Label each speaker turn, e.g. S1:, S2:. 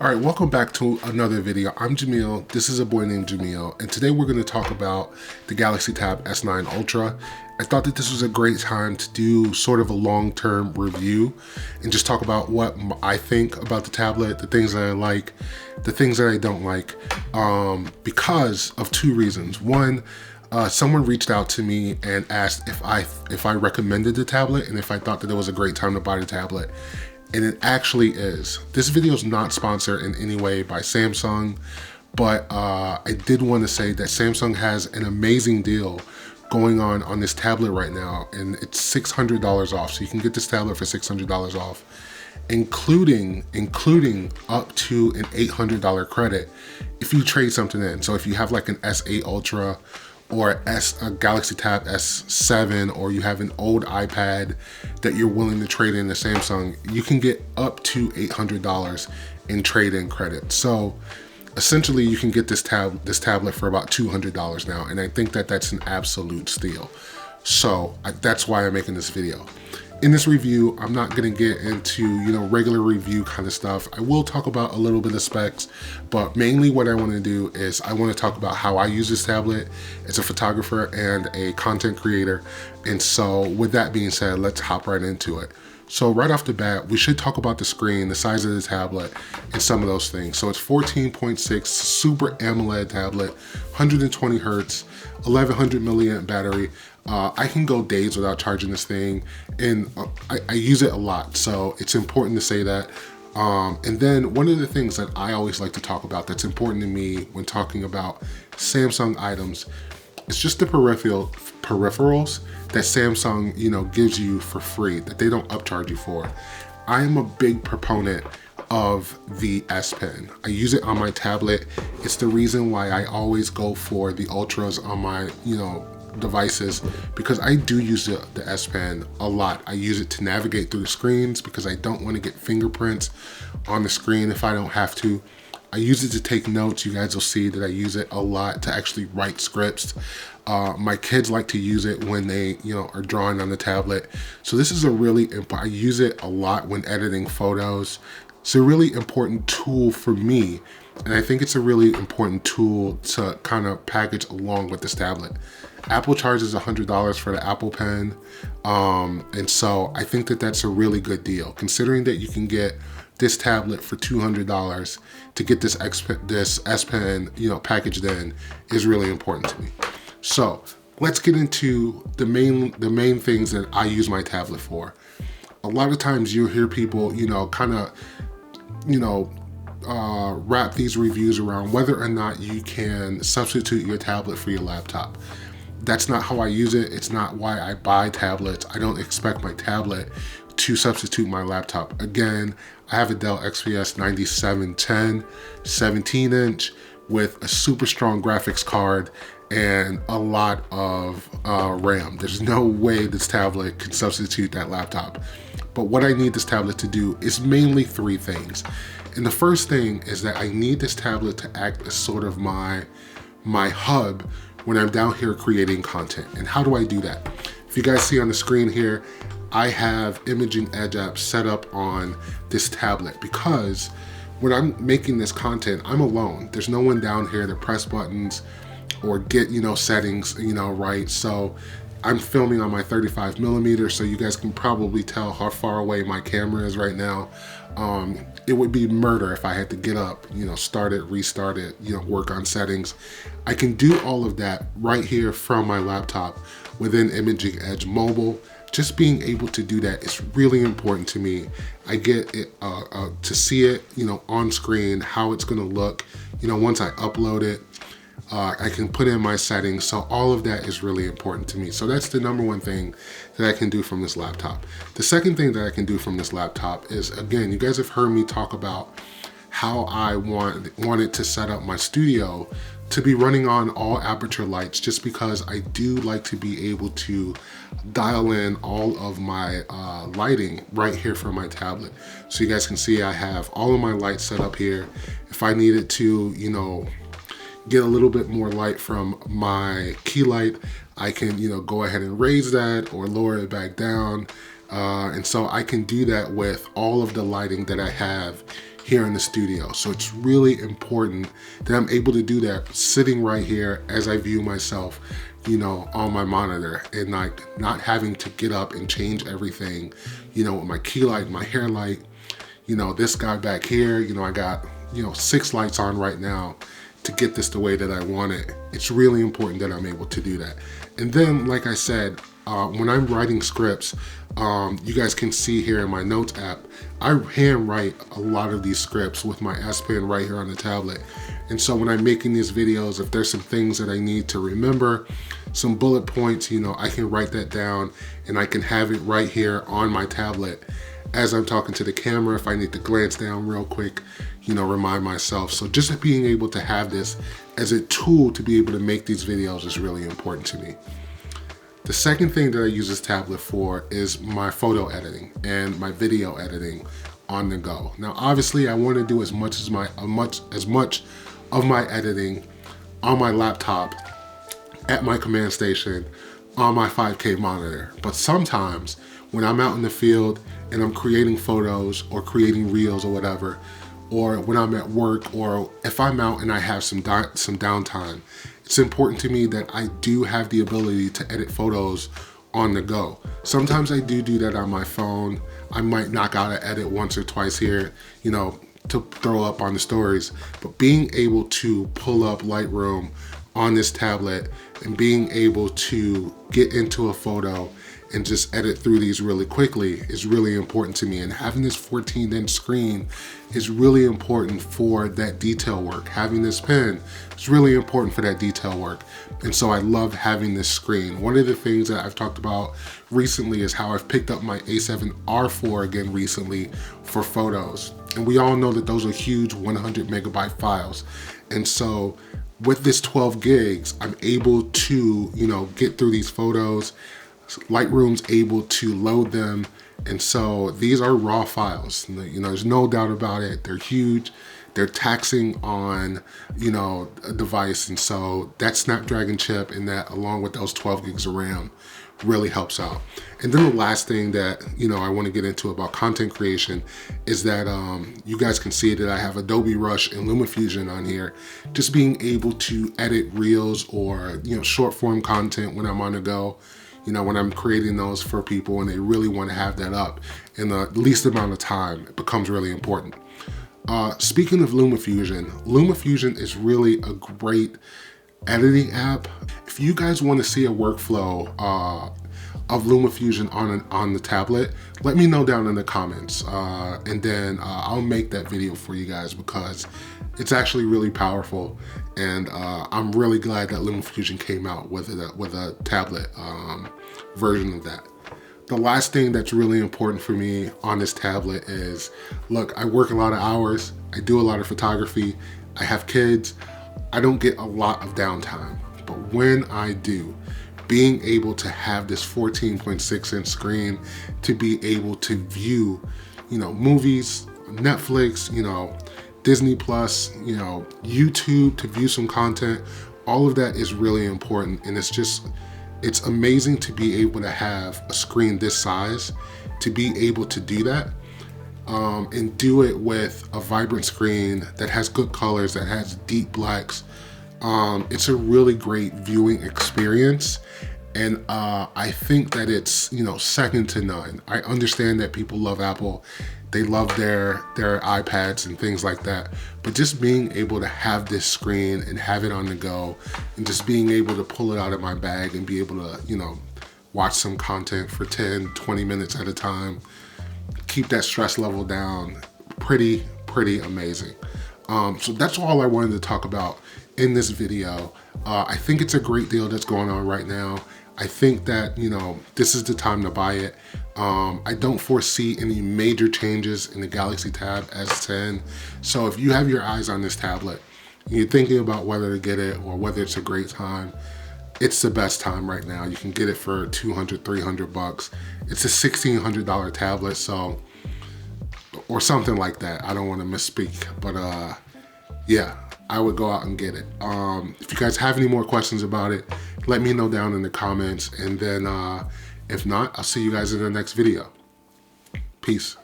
S1: Alright, welcome back to another video. I'm Jamil, this is a boy named Jamil, and today we're going to talk about the Galaxy Tab S9 Ultra. I thought that this was a great time to do sort of a long-term review and just talk about what I think about the tablet, the things that I like, the things that I don't like, because of two reasons. One, someone reached out to me and asked if I recommended the tablet and if I thought that it was a great time to buy the tablet. And it actually is. This video is not sponsored in any way by Samsung, but I did want to say that Samsung has an amazing deal going on this tablet right now, and it's $600 off. So you can get this tablet for $600 off, including up to an $800 credit if you trade something in. So if you have like an S8 Ultra or a Galaxy Tab S7, or you have an old iPad that you're willing to trade in to Samsung, you can get up to $800 in trade-in credit. So essentially you can get this tablet for about $200 now, and I think that that's an absolute steal. So that's why I'm making this video. In this review, I'm not gonna get into, regular review kind of stuff. I will talk about a little bit of specs, but mainly what I wanna do is I wanna talk about how I use this tablet as a photographer and a content creator. And so with that being said, let's hop right into it. So right off the bat, we should talk about the screen, the size of the tablet, and some of those things. So it's 14.6 Super AMOLED tablet, 120 Hertz, 1100 milliamp battery. I can go days without charging this thing, and I use it a lot, so it's important to say that. And then one of the things that I always like to talk about that's important to me when talking about Samsung items is just the peripherals that Samsung, gives you for free, that they don't upcharge you for. I am a big proponent of the S Pen. I use it on my tablet. It's the reason why I always go for the Ultras on my, devices, because I do use the S Pen a lot. I use it to navigate through the screens because I don't want to get fingerprints on the screen if I don't have to. I use it to take notes. You guys will see that I use it a lot to actually write scripts. My kids like to use it when they, are drawing on the tablet. So this is a really important, I use it a lot when editing photos. It's a really important tool for me. And I think it's a really important tool to kind of package along with this tablet. Apple charges $100 for the Apple Pen. And so I think that that's a really good deal, considering that you can get this tablet for $200 to get this S Pen, packaged in is really important to me. So let's get into the main things that I use my tablet for. A lot of times you'll hear people, wrap these reviews around whether or not you can substitute your tablet for your laptop. That's not how I use it. It's not why I buy tablets. I don't expect my tablet to substitute my laptop. Again, I have a Dell XPS 9710 17-inch with a super strong graphics card and a lot of RAM. There's no way this tablet can substitute that laptop. But what I need this tablet to do is mainly three things. And the first thing is that I need this tablet to act as sort of my hub when I'm down here creating content. And how do I do that? If you guys see on the screen here, I have Imaging Edge app set up on this tablet because when I'm making this content, I'm alone. There's no one down here to press buttons or get, settings, right. So I'm filming on my 35mm, so you guys can probably tell how far away my camera is right now. It would be murder if I had to get up, start it, restart it, work on settings. I can do all of that right here from my laptop within Imaging Edge Mobile. Just being able to do that is really important to me. I get it to see it, on screen, how it's gonna look, once I upload it. I can put in my settings, so all of that is really important to me. So that's the number one thing that I can do from this laptop. The second thing that I can do from this laptop is, again, you guys have heard me talk about how I wanted to set up my studio to be running on all Aputure lights, just because I do like to be able to dial in all of my lighting right here from my tablet. So you guys can see I have all of my lights set up here. If I needed to, get a little bit more light from my key light, I can, go ahead and raise that or lower it back down. And so I can do that with all of the lighting that I have here in the studio. So it's really important that I'm able to do that sitting right here as I view myself, you know, on my monitor, and like not having to get up and change everything, you know, with my key light, my hair light, you know, this guy back here, you know, I got, you know, 6 lights on right now to get this the way that I want it. It's really important that I'm able to do that. And then, like I said, when I'm writing scripts, you guys can see here in my notes app, I hand write a lot of these scripts with my S Pen right here on the tablet. And so when I'm making these videos, if there's some things that I need to remember, some bullet points, you know, I can write that down and I can have it right here on my tablet as I'm talking to the camera. If I need to glance down real quick, you know, remind myself. So just being able to have this as a tool to be able to make these videos is really important to me. The second thing that I use this tablet for is my photo editing and my video editing on the go. Now, obviously, I want to do as much of my editing on my laptop at my command station on my 5K monitor. But sometimes when I'm out in the field and I'm creating photos or creating reels or whatever, or when I'm at work, or if I'm out and I have some downtime, it's important to me that I do have the ability to edit photos on the go. Sometimes I do that on my phone. I might knock out an edit once or twice here, you know, to throw up on the stories. But being able to pull up Lightroom on this tablet and being able to get into a photo and just edit through these really quickly is really important to me. And having this 14-inch screen is really important for that detail work. Having this pen is really important for that detail work. And so I love having this screen. One of the things that I've talked about recently is how I've picked up my A7R4 again recently for photos. And we all know that those are huge 100 megabyte files. And so with this 12 gigs, I'm able to, you know, get through these photos. Lightroom's able to load them, and so these are raw files. You know, there's no doubt about it. They're huge. They're taxing on, you know, a device, and so that Snapdragon chip and that, along with those 12 gigs of RAM, really helps out. And then the last thing that, you know, I want to get into about content creation is that you guys can see that I have Adobe Rush and LumaFusion on here. Just being able to edit reels or, you know, short form content when I'm on the go. You know, when I'm creating those for people and they really want to have that up in the least amount of time, it becomes really important. Speaking of LumaFusion is really a great editing app. If you guys want to see a workflow of LumaFusion on the tablet, let me know down in the comments, and then I'll make that video for you guys because it's actually really powerful, and I'm really glad that LumaFusion came out with a tablet version of that. The last thing that's really important for me on this tablet is, look, I work a lot of hours, I do a lot of photography, I have kids, I don't get a lot of downtime, but when I do, being able to have this 14.6-inch screen to be able to view, you know, movies, Netflix, you know, Disney Plus, you know, YouTube, to view some content, all of that is really important. And it's amazing to be able to have a screen this size, to be able to do that, and do it with a vibrant screen that has good colors, that has deep blacks. It's a really great viewing experience. And I think that it's, you know, second to none. I understand that people love Apple. They love their iPads and things like that. But just being able to have this screen and have it on the go, and just being able to pull it out of my bag and be able to, you know, watch some content for 10, 20 minutes at a time, keep that stress level down, pretty amazing. So that's all I wanted to talk about in this video. I think it's a great deal that's going on right now. I think that, you know, this is the time to buy it. I don't foresee any major changes in the Galaxy Tab S10. So if you have your eyes on this tablet, and you're thinking about whether to get it or whether it's a great time, it's the best time right now. You can get it for 200, 300 bucks. It's a $1,600 tablet, so, or something like that. I don't want to misspeak, but yeah, I would go out and get it. If you guys have any more questions about it, let me know down in the comments. And then if not, I'll see you guys in the next video. Peace.